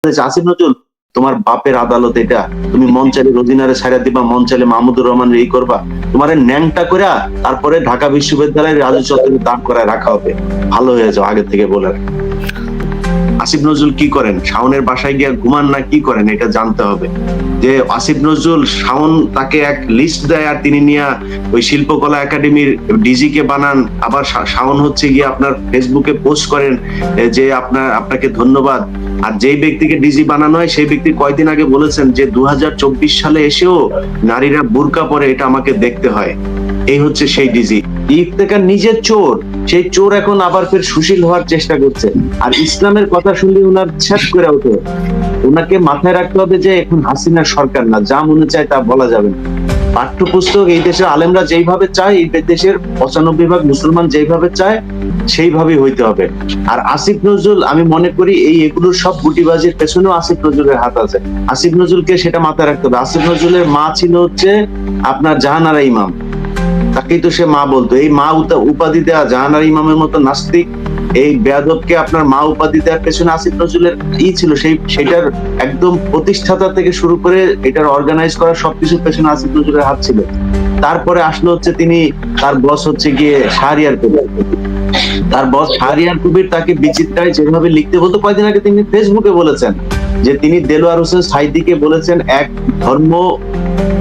আসিফ নজরুল তোমার বাপের আদালত এটা, তুমি মন চাইলে রোজিনারে ছাইড়া দিবা, মন চাইলে মাহমুদুর রহমান এই করবা, তোমার ন্যাংটা করে তারপরে ঢাকা বিশ্ববিদ্যালয়ের রাজু চত্বরে দাঁড় করায় রাখা হবে। ভালো হয়ে যাও আগে থেকে বলে। আসিফ নজরুল কি করেন, শাওনের বাসায় গিয়ে ঘুমান না কি করেন, এটা জানতে হবে। যে আসিফ নজরুল শাওন তাকে এক লিস্ট দেয় আর তিনি নিয়ে ওই শিল্পকলা একাডেমির ডিজি কে বানান, আবার শাওন হচ্ছে গিয়ে আপনার ফেসবুকে পোস্ট করেন যে আপনাকে ধন্যবাদ। আর যেই ব্যক্তিকে ডিজি বানানো হয় সেই ব্যক্তি কয়দিন আগে বলেছেন যে 2024 সালে এসেও নারীরা বুরকা পরে, এটা আমাকে দেখতে হয়। এই হচ্ছে সেই ডিজি। ইফতেখার নিজের চোর, সেই চোর এখন আবার ফের সুশীল হওয়ার চেষ্টা করছে। আর ইসলামের কথা শুনলে উনার ছেদ করে ওঠে। ওনাকে মাথায় রাখতে হবে যে এখন হাসিনার সরকার না, যা মনে চায় তা বলা যাবে না। পাঠ্যপুস্তক এই দেশের আলেমরা যেইভাবে চায়, এই দেশের 95% মুসলমান যেইভাবে চায় সেইভাবেই হইতে হবে। আর আসিফ নজরুল, আমি মনে করি এগুলোর সব গুটিবাজির পেছনেও আসিফ নজরুলের হাত আছে। আসিফ নজরুলকে সেটা মাথায় রাখতে হবে। আসিফ নজরুলের মা ছিল হচ্ছে আপনার জাহানারা ইমাম, তাকেই তো সে মা বলতো। এই মা উপাধি দেওয়া জাহানারা ইমামের মতো নাস্তিক, এই বেয়াদবকে আপনার মা উপাধি দেওয়ার পেছনে আসিফ নজরুলের ছিল। সেটার একদম প্রতিষ্ঠাতা থেকে শুরু করে এটার অর্গানাইজ করা সবকিছুর পেছনে আসিফ নজরুলের হাত ছিল। তারপরে আসলো হচ্ছে তার বস হচ্ছে গিয়ে শাহরিয়ার কবির। তার বস শাহরিয়ার কবির তাকে বিচিত্রায় যেভাবে লিখতে বলতো, কয়েকদিন আগে তিনি ফেসবুকে বলেছেন যে তিনি দেলোয়ার হোসেন সাইদিকে বলেছেন এক ধর্ম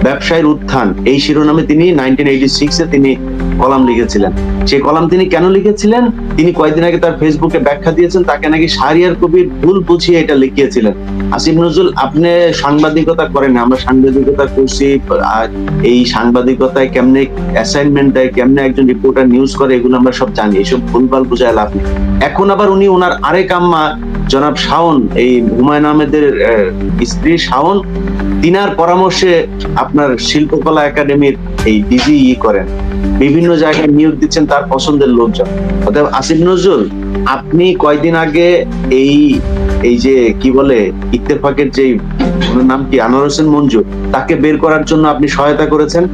ব্যবসায়ের উত্থান, এই শিরোনামে তিনি 1986-এ তিনি কলাম লিখেছিলেন। সেই কলাম তিনি কেন লিখেছিলেন, তিনি কয়েকদিন আগে তার ফেসবুকে ব্যাখ্যা দিয়েছেন, তাকে নাকি শাহরিয়ার কবির ভুল বুঝিয়ে এটা লিখিয়েছিলেন। আসিফ নজরুল, আপনি সাংবাদিকতা করেন, আমরা সাংবাদিকতা করছি। এই সাংবাদিকতায় কেমনে অ্যাসাইনমেন্ট দেয়, কেমনে একজন রিপোর্টার নিউজ করে, এগুলো আমরা সব জানি। এসব ভুলভাল বুঝায় লাভ নেই। এখন আবার উনি ওনার আরেক আম্মা জনাব শাওন, এই হুমায়ুন আহমেদের স্ত্রী শাওন, তিনার পরামর্শে আপনার শিল্পকলা একাডেমির এই ডিজি করেন, বিভিন্ন জায়গায় নিয়োগ দিচ্ছেন তার পছন্দের লোকজন। অতএব আসিফ নজরুল, আপনি কয়দিন আগে এই যে কি বলে ইত্তেফাকের যে নাম কি আনোয়ার হোসেন মঞ্জু, তাকে বের করার জন্য আপনি সহায়তা করেছেন।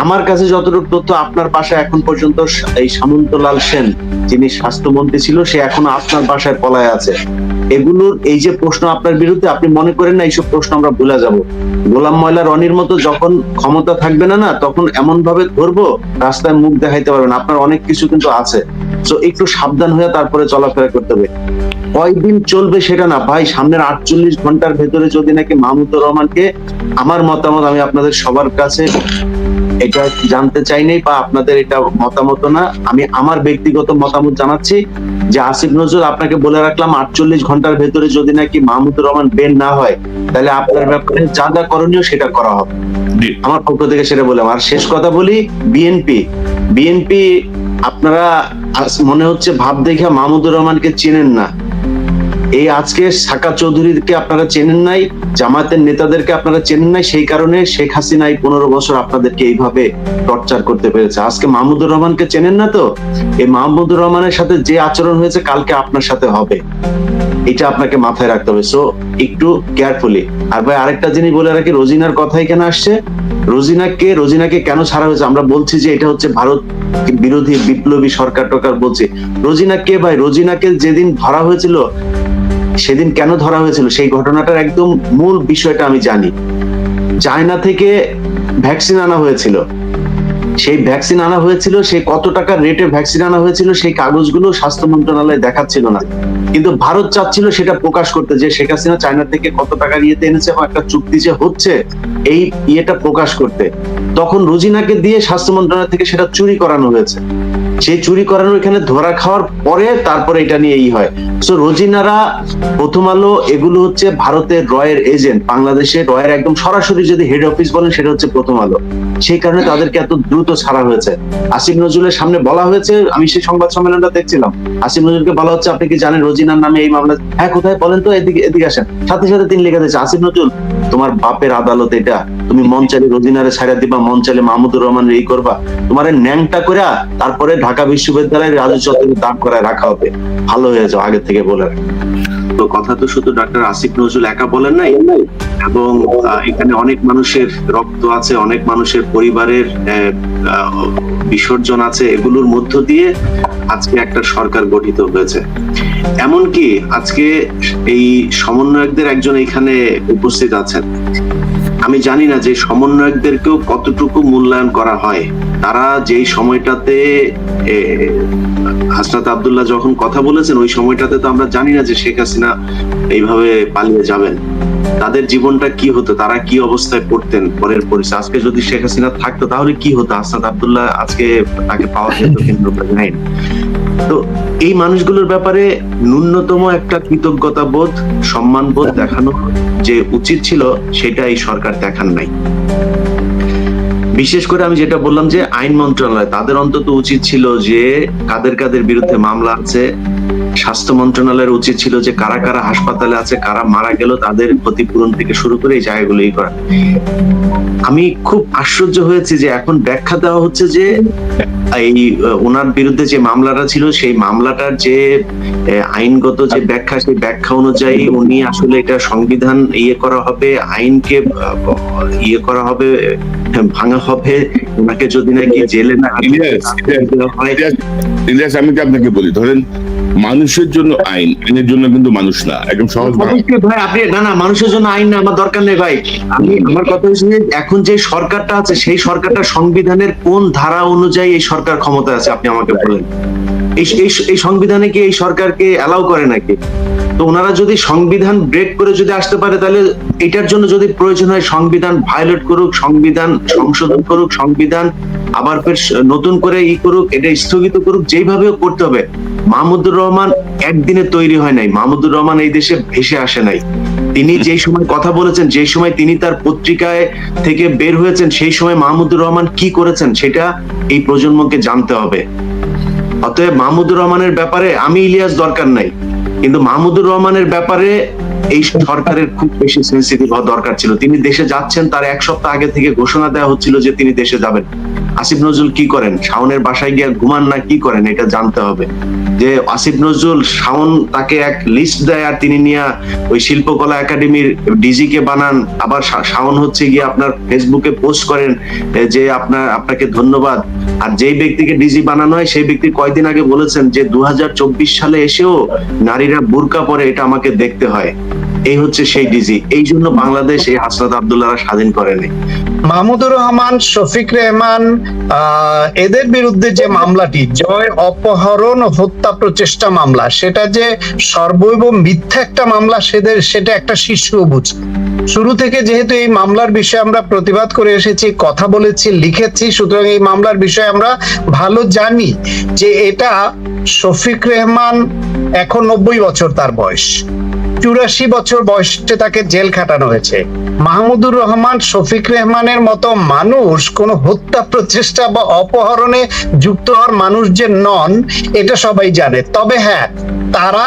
আমার কাছে যতটুকু তথ্য, আপনার পাশে এখন পর্যন্ত এই সামন্তলাল সেন, যিনি স্বাস্থ্যমন্ত্রী ছিল, সে এখনো আপনার বাসায় পলায় আছে। এগুলোর এই যে প্রশ্ন আপনার বিরুদ্ধে, আপনি মনে করেন না এইসব প্রশ্ন আমরা ভুলে যাব? গোলাম ময়লা রনির মতো যখন ক্ষমতা থাকবে না, তখন এমন ভাবে ধরবো রাস্তায় মুখ দেখাইতে পারবেন। আপনার অনেক কিছু কিন্তু আছে, তো একটু সাবধান হয়ে তারপরে চলাফেরা করতে হবে। কয়দিন চলবে সেটা না ভাই, সামনের 48 ঘন্টার ভেতরে যদি নাকি মাহমুদুর রহমানকে, আমার মতামত, আমি আপনাদের সবার কাছে এটা জানতে চাই নাই বা আপনাদের এটা মতামত না, আমি আমার ব্যক্তিগত মতামত জানাচ্ছি যে আসিফ নজরুল, আপনাকে বলে রাখলাম 48 ঘন্টার ভেতরে যদি নাকি মাহমুদুর রহমান বের না হয়, তাহলে আপনার ব্যাপারে যা যা করণীয় সেটা করা হবে। আমার পক্ষ থেকে সেটা বললাম। আর শেষ কথা বলি, বিএনপি আপনারা মনে হচ্ছে ভাব দেখে মাহমুদুর রহমানকে চেনেন না। এই আজকে সাকা চৌধুরীকে আপনারা চেনেন নাই, জামায়াতের নেতাদেরকে আপনারা চেনেন নাই, সেই কারণে শেখ হাসিনা 15 বছর আপনাদেরকে এইভাবে টর্চার করতে পেরেছে। আজকে মাহমুদুর রহমানকে চেনেন না, তো এই মাহমুদুর রহমানের সাথে যে আচরণ হয়েছে কালকে আপনার সাথে হবে, এটা আপনাকে মাথায় রাখতে হবে। সো একটু কেয়ারফুলি। আর ভাই আরেকটা জিনিস বলে রাখি, রোজিনার কথাই কেন আসছে, রোজিনাকে কেন ছাড়া হয়েছে, আমরা বলছি যে এটা হচ্ছে ভারত বিরোধী বিপ্লবী সরকার টরকার বলছে। রোজিনা কে ভাই? রোজিনাকে যেদিন ধরা হয়েছিল, সেদিন কেন ধরা হয়েছিল, সেই ঘটনাটার একদম মূল বিষয়টা আমি জানি। চায়না থেকে ভ্যাকসিন আনা হয়েছিল, সেই ভ্যাকসিন আনা হয়েছিল, সেই কত টাকার রেটে ভ্যাকসিন আনা হয়েছিল, সেই কাগজগুলো স্বাস্থ্য মন্ত্রণালয় দেখাচ্ছিল না, কিন্তু ভারত চাচ্ছিল সেটা প্রকাশ করতে, যে শেখ হাসিনা চায়না থেকে কত টাকা ইয়েতে এনেছে বা একটা চুক্তি যে হচ্ছে, এই ইয়েটা প্রকাশ করতে। তখন রোজিনাকে দিয়ে স্বাস্থ্য মন্ত্রণালয় থেকে সেটা চুরি করানো হয়েছে। সেই চুরি করানো এখানে ধরা খাওয়ার পরে তারপরে এটা নিয়ে হয়। সো রোজিনারা, প্রথম আলো, এগুলো হচ্ছে ভারতের রয়ের এজেন্ট, বাংলাদেশের রয়ের একদম সরাসরি যদি হেড অফিস বলেন সেটা হচ্ছে প্রথম আলো। সেই কারণে তাদেরকে এত দ্রুত ছাড়া হয়েছে। আসিফ নজরুলের সামনে বলা হয়েছে, আমি সেই সংবাদ সম্মেলনটা দেখছিলাম, আসিফ নজরুলকে বলা হচ্ছে আপনি কি জানেন রোজিনার নামে এই মামলা? হ্যাঁ, কোথায় বলেন তো, এদিকে আসেন। সাথে সাথে তিনি লিখে দিয়েছে, আসিফ নজরুল তোমার বাপের আদালত এটা, তুমি মন চাইলে রোজিনারে ছাইড়া দিবা, মন চাইলে মাহমুদুর রহমান এই করবা, তোমার ন্যাংটা করে তারপরে ঢাকা বিশ্ববিদ্যালয়ের রাজু চত্বরে দাঁড় করায় রাখা হবে। ভালো হয়ে যাও আগে থেকে বলে। তো কথা তো শুধু ডাক্তার আসিফ নজরুল একা বলেন নাই, এবং এখানে অনেক মানুষের রক্ত আছে, অনেক মানুষের পরিবারের বিসর্জন আছে, এগুলোর মধ্য দিয়ে আজকে একটা সরকার গঠিত হয়েছে। এমনকি আজকে এই সমন্বয়কদের একজন এখানে উপস্থিত আছেন, আমি জানি না যে সমন্বয়কদেরকেও কতটুকু মূল্যায়ন করা হয়। তারা যেই সময়টাতে হাসনাত আব্দুল্লাহ যখন কথা বলেছেন ওই সময়টাতে তো আমরা জানি না যে শেখ হাসিনা এইভাবে পালিয়ে যাবেন। তাদের জীবনটা কি হতো, তারা কি অবস্থায় পড়তেন পরের পরিচয়। আজকে যদি শেখ হাসিনা থাকতো তাহলে কি হতো, হাসনাত আব্দুল্লাহ আজকে তাকে পাওয়া যেত কিন্তু নাই। তো এই মানুষগুলোর ব্যাপারে ন্যূনতম একটা কৃতজ্ঞতা বোধ, সম্মান বোধ দেখানো যে উচিত ছিল সেটা এই সরকার দেখান নাই। বিশেষ করে আমি যেটা বললাম যে আইন মন্ত্রণালয়, তাদের অন্তত উচিত ছিল যে কাদের কাদের বিরুদ্ধে মামলা আছে। স্বাস্থ্য মন্ত্রণালয়ের উচিত ছিল যে কারা কারা হাসপাতালে আছে, কারা মারা গেল, তাদের ক্ষতিপূরণ থেকে শুরু করে এই জায়গাগুলো করা। আমি খুব আশ্চর্য হয়েছি যে এখন ব্যাখ্যা দেওয়া হচ্ছে যে এই ওনার বিরুদ্ধে যে মামলাটা ছিল সেই মামলাটার যে আইনগত যে ব্যাখ্যা, সেই ব্যাখ্যা অনুযায়ী উনি আসলে এটা সংবিধান করা হবে, আইনকে করা হবে, ভাঙা হবে, ওনাকে যদি নাকি জেলে না ইলিয়াস, আমি কি আপনাকে বলি, ধরেন মানুষের জন্য আইন, আইনের জন্য কিন্তু মানুষ না, একদম সহজ ভাই। আপনি না মানুষের জন্য আইন না, আমার দরকার নেই ভাই। আমার কথা হচ্ছে এখন যে সরকারটা আছে সেই সরকারটা সংবিধানের কোন ধারা অনুযায়ী এই সরকার ক্ষমতায় আছে আপনি আমাকে বলেন। এই সংবিধানে কি এই সরকারকে অ্যালাউ করে নাকি? তো ওনারা যদি সংবিধান ব্রেক করে যদি আসতে পারে তাহলে এটার জন্য যদি প্রয়োজন হয় সংবিধান ভায়োলেট করুক, সংবিধান সংশোধন করুক, সংবিধান আবার ফের নতুন করে করুক, এটা স্থগিত করুক, যেইভাবে করতে হবে। মাহমুদুর রহমান একদিনে তৈরি হয় নাই, মাহমুদুর রহমান এই দেশে ভেসে আসে নাই। তিনি যেই সময় কথা বলেছেন, যেই সময় তিনি তার পত্রিকায় থেকে বের হয়েছেন, সেই সময় মাহমুদুর রহমান কি করেছেন সেটা এই প্রজন্মকে জানতে হবে। অতএব মাহমুদুর রহমানের ব্যাপারে আমি ইলিয়াস দরকার নাই, কিন্তু মাহমুদুর রহমানের ব্যাপারে এই সরকারের খুব বেশি সেন্সিটিভ হওয়া দরকার ছিল। তিনি দেশে যাচ্ছেন, তার এক সপ্তাহ আগে থেকে ঘোষণা দেওয়া হচ্ছিল যে তিনি দেশে যাবেন। আসিফ নজরুল কি করেন, শাওনের বাসায় গিয়ে ঘুমান না কি করেন, এটা জানতে হবে। যে আসিফ নজরুল, শাওন তাকে এক লিস্ট দেয় আর তিনি নিয়ে ওই শিল্পকলা একাডেমির ডিজি কে বানান, আবার শাওন হচ্ছে গিয়ে আপনার ফেসবুকে পোস্ট করেন যে আপনাকে ধন্যবাদ। আর যেই ব্যক্তিকে ডিজি বানানো হয় সেই ব্যক্তি কয়েকদিন আগে বলেছেন যে 2024 সালে এসেও নারীরা বুরকা পরে, এটা আমাকে দেখতে হয়। এই হচ্ছে সেই ডিজি। এই জন্য বাংলাদেশ এই হাসনাত আব্দুল্লাহরা স্বাধীন করেনি। মাহমুদুর রহমান, শফিক রেহমান, এদের বিরুদ্ধে যে মামলাটি জয় অপহরণ ও হত্যা প্রচেষ্টা মামলা, সেটা যে সর্বৈব মিথ্যা একটা মামলা, সেটা একটা শিশু বুঝে। শুরু থেকে যেহেতু এই মামলার বিষয়ে আমরা প্রতিবাদ করে এসেছি, কথা বলেছি, লিখেছি, সুতরাং এই মামলার বিষয়ে আমরা ভালো জানি যে এটা শফিক রেহমান এখন 90 বছর তার বয়স, 84 বছর বয়সে তাকে জেল খাটানো হয়েছে। মাহমুদুর রহমান, শফিক রেহমানের মতো মানুষ কোন হত্যা প্রচেষ্টা বা অপহরণে যুক্ত হওয়ার মানুষ যে নন, এটা সবাই জানে। তবে হ্যাঁ, তারা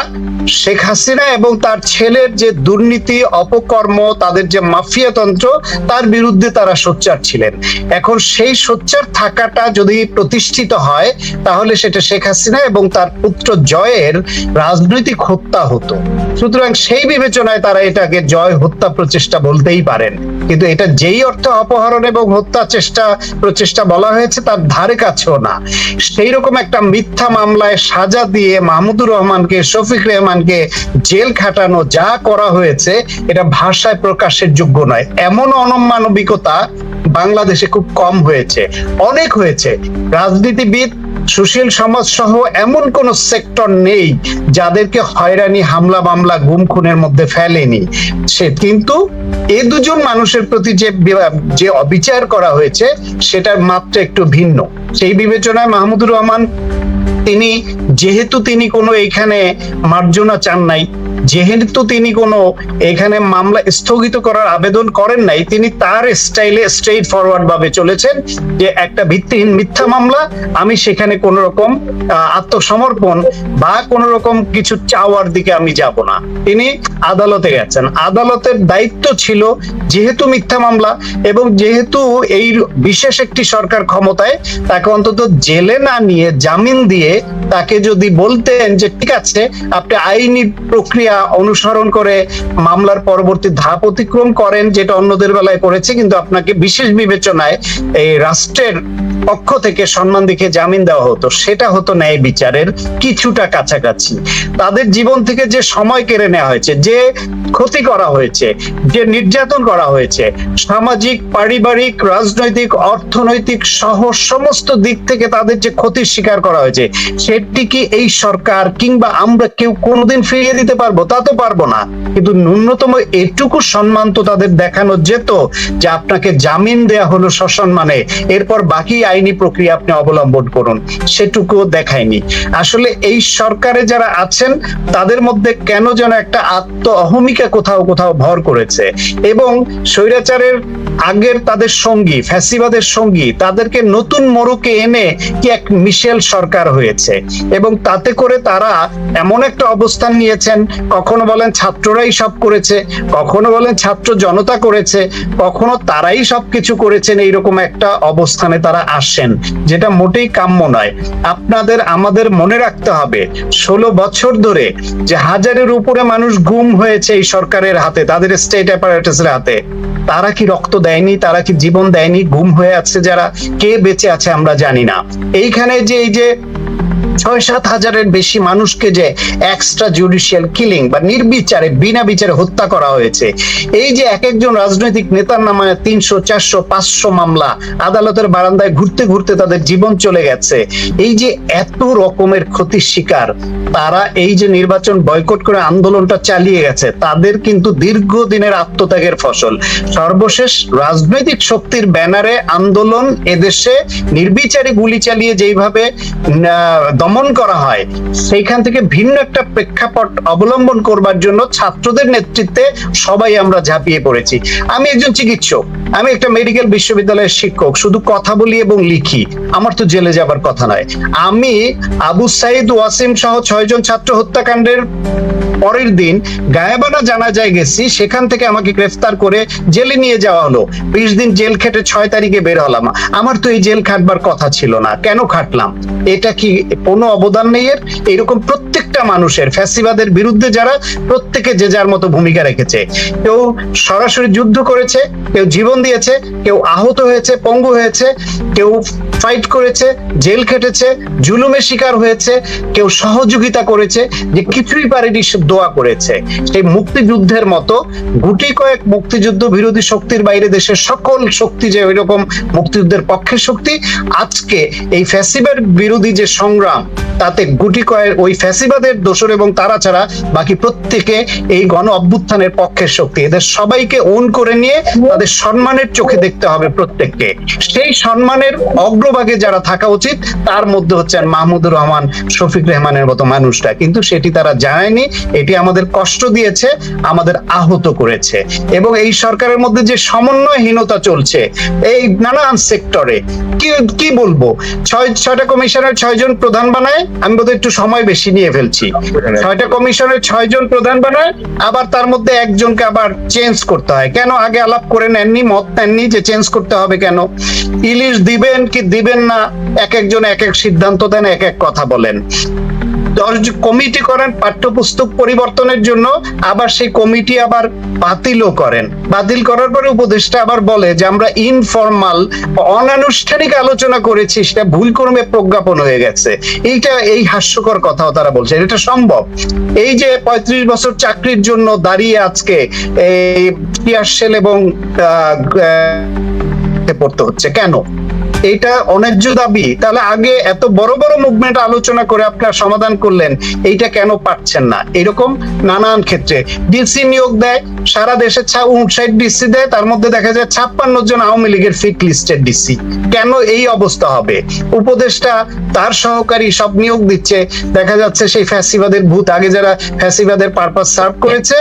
শেখ হাসিনা এবং তার ছেলের যে দুর্নীতি, অপকর্ম, তাদের যে মাফিয়াতন্ত্র, তার বিরুদ্ধে তারা সোচ্চার ছিলেন। এখন সেই সোচ্চার থাকাটা যদি প্রতিষ্ঠিত হয় তাহলে সেটা শেখ হাসিনা এবং তার পুত্র জয়ের রাজনৈতিক হত্যা হতো। সুতরাং সেই বিবেচনায় তারা এটাকে জয় হত্যা প্রচেষ্টা বলতেই পারেন। কিন্তু এটা যেই অর্থে অপহরণ এবং হত্যা প্রচেষ্টা বলা হয়েছে তার ধারে কাছেও না। সেই রকম একটা মিথ্যা মামলায় সাজা দিয়ে মাহমুদুর রহমানকে, শফিক রেহমানকে জেল খাটানো যা করা হয়েছে, এটা ভাষায় প্রকাশের যোগ্য নয়। এমন অনমানবিকতা বাংলাদেশে খুব কম হয়েছে, অনেক হয়েছে। রাজনীতিবিদ, সুশীল সমাজ সহ এমন কোন সেক্টর নেই যাদেরকে হয়রানি, হামলা মামলা, গুম খুনের মধ্যে ফেলেনি সে। কিন্তু এই দুজন মানুষের প্রতি যে অবিচার করা হয়েছে সেটার মাত্রা একটু ভিন্ন। সেই বিবেচনায় মাহমুদুর রহমান যেহেতু তিনি কোনো এখানে মার্জনা চান নাই, যেহেতু তিনি কোনো এখানে মামলা স্থগিত করার আবেদন করেন নাই, তিনি তার স্টাইলে স্ট্রেইট ফরওয়ার্ড ভাবে চলেছেন যে একটা ভিত্তিহীন মিথ্যা মামলা, আমি সেখানে কোন রকম আত্মসমর্পণ বা কোন রকম কিছু চাওয়ার দিকে আমি যাব না। তিনি আদালতে গেছেন। আদালতের দায়িত্ব ছিল, যেহেতু মিথ্যা মামলা এবং যেহেতু এই বিশেষ একটি সরকার ক্ষমতায়, তাকে অন্তত জেলে না নিয়ে জামিন দিয়ে তাকে যদি বলতেন যে ঠিক আছে, আপনি আইনি প্রক্রিয়া অনুসরণ করে মামলার পরবর্তী ধাপ অতিক্রম করেন, যেটা অন্যদের বেলায় করেছে, কিন্তু আপনাকে বিশেষ বিবেচনায় এই রাষ্ট্রের পক্ষ থেকে সম্মান দেখে জামিন দেওয়া হতো, সেটা হতো ন্যায় বিচারের কিছুটা কাছাকাছি। তাদের জীবন থেকে যে সময় কেড়ে নেওয়া হয়েছে, যে ক্ষতি করা হয়েছে, যে নির্যাতন করা হয়েছে, সামাজিক, পারিবারিক, রাজনৈতিক, অর্থনৈতিক সহ সমস্ত দিক থেকে তাদের যে ক্ষতির শিকার করা হয়েছে, সেটি কি এই সরকার কিংবা আমরা কেউ কোনোদিন ফিরিয়ে দিতে পারবো? তা তো পারবো না, কিন্তু ন্যূনতম এটুকু সম্মান তো তাদের দেখানো যেত যে আপনাকে জামিন দেয়া হলো সসম্মানে, এরপর বাকি আইনি প্রক্রিয়া আপনি অবলম্বন করুন, সেটুকুও দেখায়নি। আসলে এই সরকারে যারা আছেন তাদের মধ্যে কেন যেন একটা আত্ম অহমিকা কোথাও কোথাও ভর করেছে, এবং স্বৈরাচারের আগের তাদের সঙ্গী, ফ্যাসিবাদের সঙ্গী, তাদেরকে নতুন মোড়কে এনে কি এক মিশেল সরকার হয়েছে, এবং তাতে করে তারা এমন একটা অবস্থান নিয়েছেন, কখনো বলেন ছাত্ররাই সব করেছে, কখনো বলেন ছাত্র জনতা করেছে, কখনো তারাই সবকিছু করেছেন, এইরকম একটা অবস্থানে তারা আসেন, যেটা মোটেই কাম্য নয়। আপনাদের আমাদের মনে রাখতে হবে 16 বছর ধরে যে হাজারের উপরে মানুষ গুম হয়েছে এই সরকারের হাতে, তাদের স্টেট অ্যাপারেটাসের হাতে, তারা কি রক্ত দেয়নি? তারা কি জীবন দেয়নি? গুম হয়ে আছে যারা, কে বেঁচে আছে আমরা জানি না। এইখানে যে এই যে 6-7 হাজারের বেশি মানুষকে যে এক্সট্রা জুডিশিয়াল কিলিং বা নির্বিচারে বিনা বিচারে হত্যা করা হয়েছে, এই যে এক একজন রাজনৈতিক নেতার নামে 300, 400, 500 মামলা, আদালতের বারান্দায় ঘুরতে ঘুরতে তাদের জীবন চলে গেছে, এই যে এত রকমের ক্ষতির শিকার, তারা এই যে নির্বাচন বয়কট করে আন্দোলনটা চালিয়ে গেছে, তাদের কিন্তু দীর্ঘদিনের আত্মত্যাগের ফসল। সর্বশেষ রাজনৈতিক শক্তির ব্যানারে আন্দোলন এদেশে নির্বিচারে গুলি চালিয়ে যেইভাবে দমন করা হয়, সেইখান থেকে ভিন্ন একটা প্রেক্ষাপট অবলম্বন করবার জন্য ছাত্রদের নেতৃত্বে সবাই আমরা ঝাঁপিয়ে পড়েছি। আমি একজন চিকিৎসক, আমি একটা মেডিকেল বিশ্ববিদ্যালয়ের শিক্ষক, শুধু কথা বলি এবং লিখি, আমার তো জেলে যাবার কথা নয়। আমি আবু সাইদ ওয়াসিম সহ 6 জন ছাত্র হত্যাকাণ্ডের পরের দিন গায়েবানা জানাজায় গেছি, সেখান থেকে আমাকে গ্রেফতার করে জেলে নিয়ে যাওয়া হলো, 20 দিন জেল খেটে 6 তারিখে বের হলাম। আমার তো এই জেল খাটবার কথা ছিল না, কেন খাটলাম? এটা কি কোনো অবদান নেই এর? এরকম প্রত্যেকটা মানুষের, ফ্যাসিবাদের বিরুদ্ধে যারা, প্রত্যেকে যে যার মতো ভূমিকা রেখেছে। কেউ সরাসরি যুদ্ধ করেছে, কেউ জীবন দিয়েছে, কেউ আহত হয়েছে, পঙ্গু হয়েছে, কেউ ফাইট করেছে, জেল খেটেছে, জুলুমের শিকার হয়েছে, কেউ সহযোগিতা করেছে, যে কিছুই পারেনি দোয়া করেছে। সেই মুক্তিযুদ্ধের মতো গুটি কয়েক মুক্তিযুদ্ধ বিরোধী শক্তির বাইরে দেশের সকল শক্তি যে ওইরকম মুক্তিযুদ্ধের পক্ষের শক্তি, আজকে এই ফ্যাসিবাদ বিরোধী যে সংগ্রাম, তাতে গুটি কয়েক ওই ফ্যাসিবাদের দোসর এবং তারা ছাড়া বাকি প্রত্যেকে এই গণ অভ্যুত্থানের পক্ষের শক্তি। এদের সবাইকে ওন করে নিয়ে তাদের সম্মানের চোখে দেখতে হবে প্রত্যেককে। সেই সম্মানের অগ্রভাগে যারা থাকা উচিত, তার মধ্যে হচ্ছেন মাহমুদুর রহমান, শফিক রেহমানের মতো মানুষটা, কিন্তু সেটি তারা জানায়নি। এটি আমাদের কষ্ট দিয়েছে, আমাদের আহত করেছে। এবং এই সরকারের মধ্যে যে সমন্বয়হীনতা চলছে এই নানান সেক্টরে, কি বলবো, 6টা কমিশনের 6 জন প্রধান বানায়, আমি বোধহয় একটু সময় বেশি নিয়ে ফেলছি, 6টা কমিশনের 6 জন প্রধান বানায়, আবার তার মধ্যে একজনকে আবার চেঞ্জ করতে হয়। কেন? আগে আলাপ করে নেননি, মত নেননি যে চেঞ্জ করতে হবে কেন? ইলিশ দিবেন কি দিবেন না, এক একজন এক এক সিদ্ধান্ত দেন, এক এক কথা বলেন। 10 কমিটি করেন পাঠ্যপুস্তক পরিবর্তনের জন্য, আবার সেই কমিটি আবার বাতিলও করেন। বাতিল করার পরে উপদেষ্টা আবার বলে যে আমরা ইনফর্মাল, অনানুষ্ঠানিক আলোচনা করেছি, সেটা ভুলক্রমে প্রজ্ঞাপন হয়ে গেছে। এই হাস্যকর কথাও তারা বলছে। এটা সম্ভব? এই যে 35 বছর চাকরির জন্য দাঁড়িয়ে আজকে এই টিয়ারশেল এবং পড়তে হচ্ছে কেন? এটা অন্যায্য দাবি। তাহলে আগে এত বড় বড় মুভমেন্ট আলোচনা করে আপনারা সমাধান করলেন, এইটা কেন পাচ্ছেন না? এরকম নানান ক্ষেত্রে ডিসি নিয়োগ দেয়, সারা দেশে 59 ডিসি দেয়, তার মধ্যে দেখা যায় 56 জন আওয়ামী লীগের ফিট লিস্টেড ডিসি। কেন এই অবস্থা হবে? উপদেষ্টা তার সহকারী সব নিয়োগ দিচ্ছে, দেখা যাচ্ছে সেই ফ্যাসিবাদের ভূত, আগে যারা ফ্যাসিবাদের পারপাস সার্ভ করেছে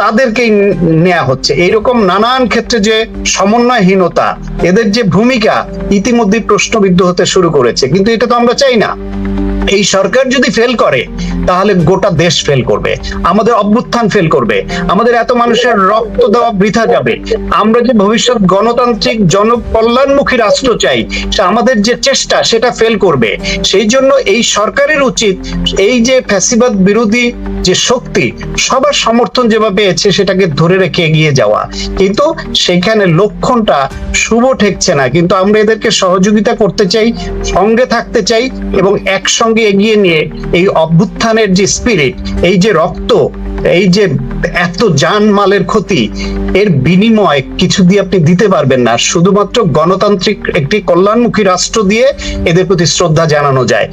তাদেরকেই নেওয়া হচ্ছে। এইরকম নানান ক্ষেত্রে যে সমন্বয়হীনতা, এদের যে ভূমিকা ইতিমধ্যে প্রশ্নবিদ্ধ হতে শুরু করেছে। কিন্তু এটা তো আমরা চাই না। এই সরকার যদি ফেল করে, তাহলে গোটা দেশ ফেল করবে, আমাদের অভ্যুত্থান ফেল করবে, আমাদের এত মানুষের রক্ত দেওয়া বৃথা যাবে। আমরা যে ভবিষ্যৎ গণতান্ত্রিক জনকল্যাণমুখী রাষ্ট্র চাই, আমাদের যে চেষ্টা সেটা ফেল করবে। সেই জন্য এই সরকারের উচিত এই যে ফ্যাসিবাদ বিরোধী যে শক্তি সবার সমর্থন যেভাবে পেয়েছে সেটাকে ধরে রেখে এগিয়ে যাওয়া, কিন্তু সেখানে লক্ষণটা শুভ ঠেকছে না। কিন্তু আমরা এদেরকে সহযোগিতা করতে চাই, সঙ্গে থাকতে চাই এবং একসঙ্গে এগিয়ে নিয়ে এই অভ্যুত্থানের যে স্পিরিট, এই যে রক্ত, এই যে এত জানমালের ক্ষতি, এর বিনিময় কিছু দিয়ে আপনি দিতে পারবেন না। শুধুমাত্র গণতান্ত্রিক একটি কল্যাণমুখী রাষ্ট্র দিয়ে এদের প্রতি শ্রদ্ধা জানানো যায়।